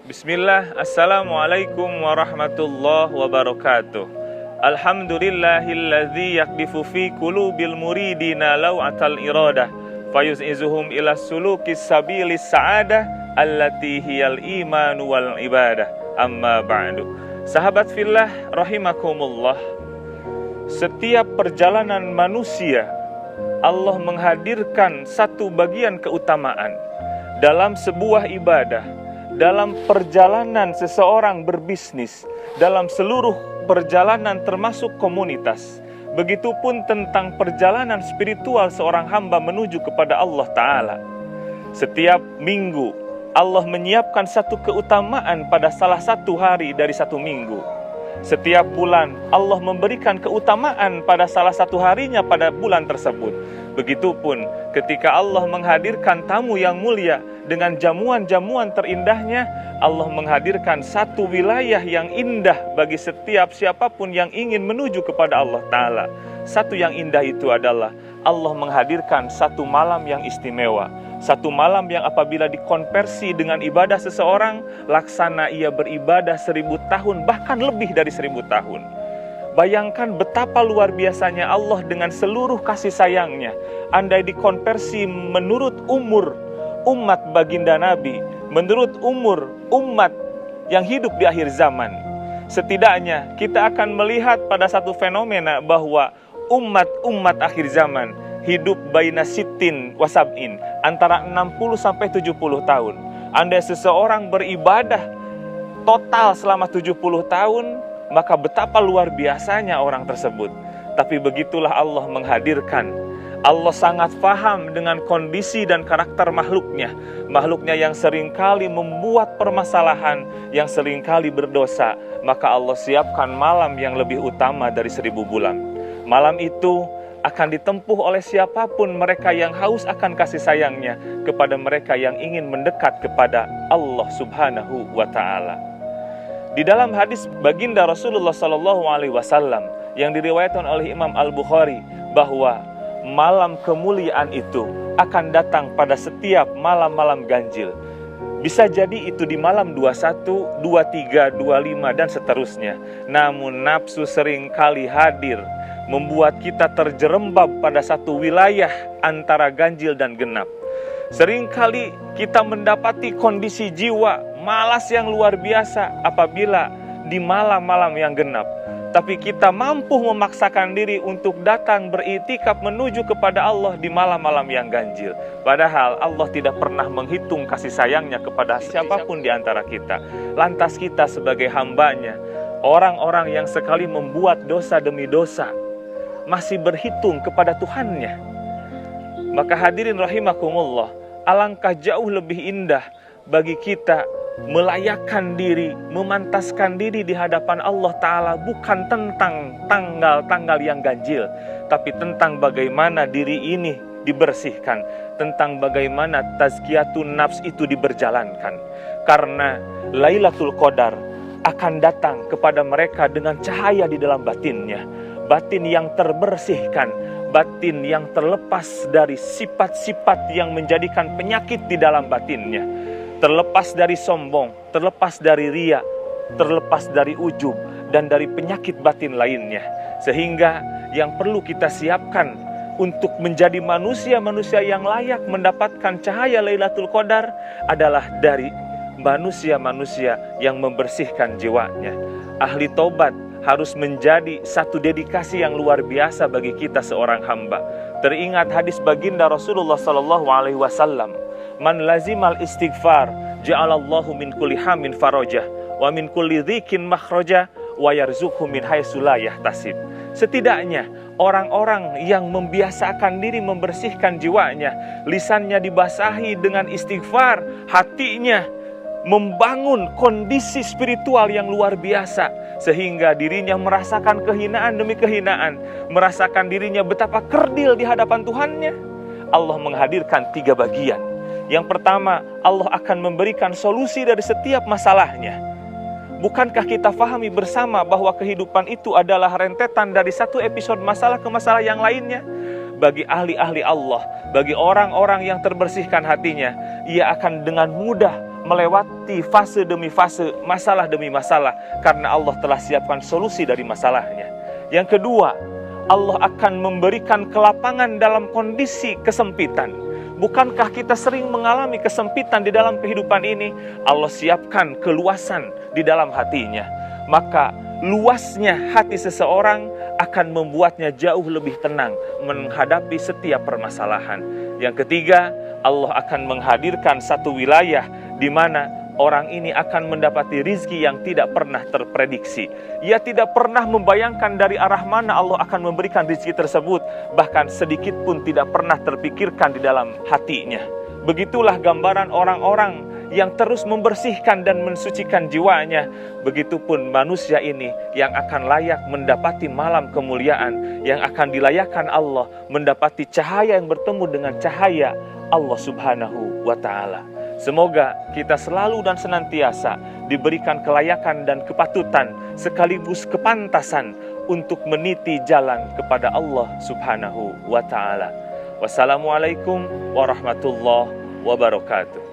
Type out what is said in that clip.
Bismillah, Assalamualaikum warahmatullahi wabarakatuh. Alhamdulillahilladzi yakdifu fi qulubil muridina law'atal iradah fayuz'izuhum ila sulukis sabilis sa'adah allati hiyal iman wal ibadah. Amma ba'du. Sahabat fillah rahimakumullah. Setiap perjalanan manusia Allah menghadirkan satu bagian keutamaan dalam sebuah ibadah, dalam perjalanan seseorang berbisnis, dalam seluruh perjalanan termasuk komunitas. Begitupun tentang perjalanan spiritual seorang hamba menuju kepada Allah Ta'ala. Setiap minggu Allah menyiapkan satu keutamaan pada salah satu hari dari satu minggu. Setiap bulan Allah memberikan keutamaan pada salah satu harinya pada bulan tersebut. Begitupun ketika Allah menghadirkan tamu yang mulia dengan jamuan-jamuan terindahnya, Allah menghadirkan satu wilayah yang indah bagi setiap siapapun yang ingin menuju kepada Allah Ta'ala. Satu yang indah itu adalah Allah menghadirkan satu malam yang istimewa. Satu malam yang apabila dikonversi dengan ibadah seseorang, laksana ia beribadah 1000 tahun, bahkan lebih dari 1000 tahun. Bayangkan betapa luar biasanya Allah dengan seluruh kasih sayangnya. Andai dikonversi menurut umur umat baginda Nabi, menurut umur umat yang hidup di akhir zaman, setidaknya kita akan melihat pada satu fenomena bahwa umat-umat akhir zaman hidup baina sitin wasab'in, antara 60 sampai 70 tahun. Andai seseorang beribadah total selama 70 tahun, maka betapa luar biasanya orang tersebut. Tapi begitulah Allah menghadirkan. Allah sangat paham dengan kondisi dan karakter makhluknya. Makhluknya yang seringkali membuat permasalahan, yang seringkali berdosa. Maka Allah siapkan malam yang lebih utama dari 1000 bulan. Malam itu akan ditempuh oleh siapapun mereka yang haus akan kasih sayangnya, kepada mereka yang ingin mendekat kepada Allah Subhanahu wa Ta'ala. Di dalam hadis baginda Rasulullah SAW yang diriwayatkan oleh Imam Al-Bukhari, bahwa malam kemuliaan itu akan datang pada setiap malam-malam ganjil. Bisa jadi itu di malam 21, 23, 25 dan seterusnya. Namun nafsu seringkali hadir, membuat kita terjerembab pada satu wilayah antara ganjil dan genap. Seringkali kita mendapati kondisi jiwa malas yang luar biasa apabila di malam-malam yang genap. Tapi kita mampu memaksakan diri untuk datang beriktikaf menuju kepada Allah di malam-malam yang ganjil. Padahal Allah tidak pernah menghitung kasih sayangnya kepada siapapun di antara kita. Lantas kita sebagai hambanya, orang-orang yang sekali membuat dosa demi dosa, masih berhitung kepada Tuhannya. Maka hadirin rahimakumullah, alangkah jauh lebih indah bagi kita melayakkan diri, memantaskan diri di hadapan Allah Ta'ala, bukan tentang tanggal-tanggal yang ganjil, tapi tentang bagaimana diri ini dibersihkan, tentang bagaimana tazkiyatun nafs itu diberjalankan. Karena Lailatul Qadar akan datang kepada mereka dengan cahaya di dalam batinnya, batin yang terbersihkan, batin yang terlepas dari sifat-sifat yang menjadikan penyakit di dalam batinnya, terlepas dari sombong, terlepas dari riya, terlepas dari ujub, dan dari penyakit batin lainnya. Sehingga yang perlu kita siapkan untuk menjadi manusia-manusia yang layak mendapatkan cahaya Lailatul Qadar adalah dari manusia-manusia yang membersihkan jiwanya. Ahli taubat harus menjadi satu dedikasi yang luar biasa bagi kita seorang hamba. Teringat hadis baginda Rasulullah SAW, man lazimal istighfar ja'alallahu min kulli hamin farajah wa min kulli dhikin makhraja wa yarzuqhu min haitsu la yahtasib. Setidaknya orang-orang yang membiasakan diri membersihkan jiwanya, lisannya dibasahi dengan istighfar, hatinya membangun kondisi spiritual yang luar biasa, sehingga dirinya merasakan kehinaan demi kehinaan, merasakan dirinya betapa kerdil di hadapan Tuhannya. Allah menghadirkan 3 bagian. Yang pertama, Allah akan memberikan solusi dari setiap masalahnya. Bukankah kita fahami bersama bahwa kehidupan itu adalah rentetan dari satu episode masalah ke masalah yang lainnya? Bagi ahli-ahli Allah, bagi orang-orang yang terbersihkan hatinya, ia akan dengan mudah melewati fase demi fase, masalah demi masalah, karena Allah telah siapkan solusi dari masalahnya. Yang kedua, Allah akan memberikan kelapangan dalam kondisi kesempitan. Bukankah kita sering mengalami kesempitan di dalam kehidupan ini? Allah siapkan keluasan di dalam hatinya. Maka luasnya hati seseorang akan membuatnya jauh lebih tenang menghadapi setiap permasalahan. Yang ketiga, Allah akan menghadirkan satu wilayah di mana orang ini akan mendapati rizki yang tidak pernah terprediksi. Ia tidak pernah membayangkan dari arah mana Allah akan memberikan rizki tersebut. Bahkan sedikit pun tidak pernah terpikirkan di dalam hatinya. Begitulah gambaran orang-orang yang terus membersihkan dan mensucikan jiwanya. Begitupun manusia ini yang akan layak mendapati malam kemuliaan, yang akan dilayakkan Allah mendapati cahaya yang bertemu dengan cahaya Allah Subhanahu wa ta'ala. Semoga kita selalu dan senantiasa diberikan kelayakan dan kepatutan sekaligus kepantasan untuk meniti jalan kepada Allah Subhanahu wa ta'ala. Wassalamualaikum warahmatullahi wabarakatuh.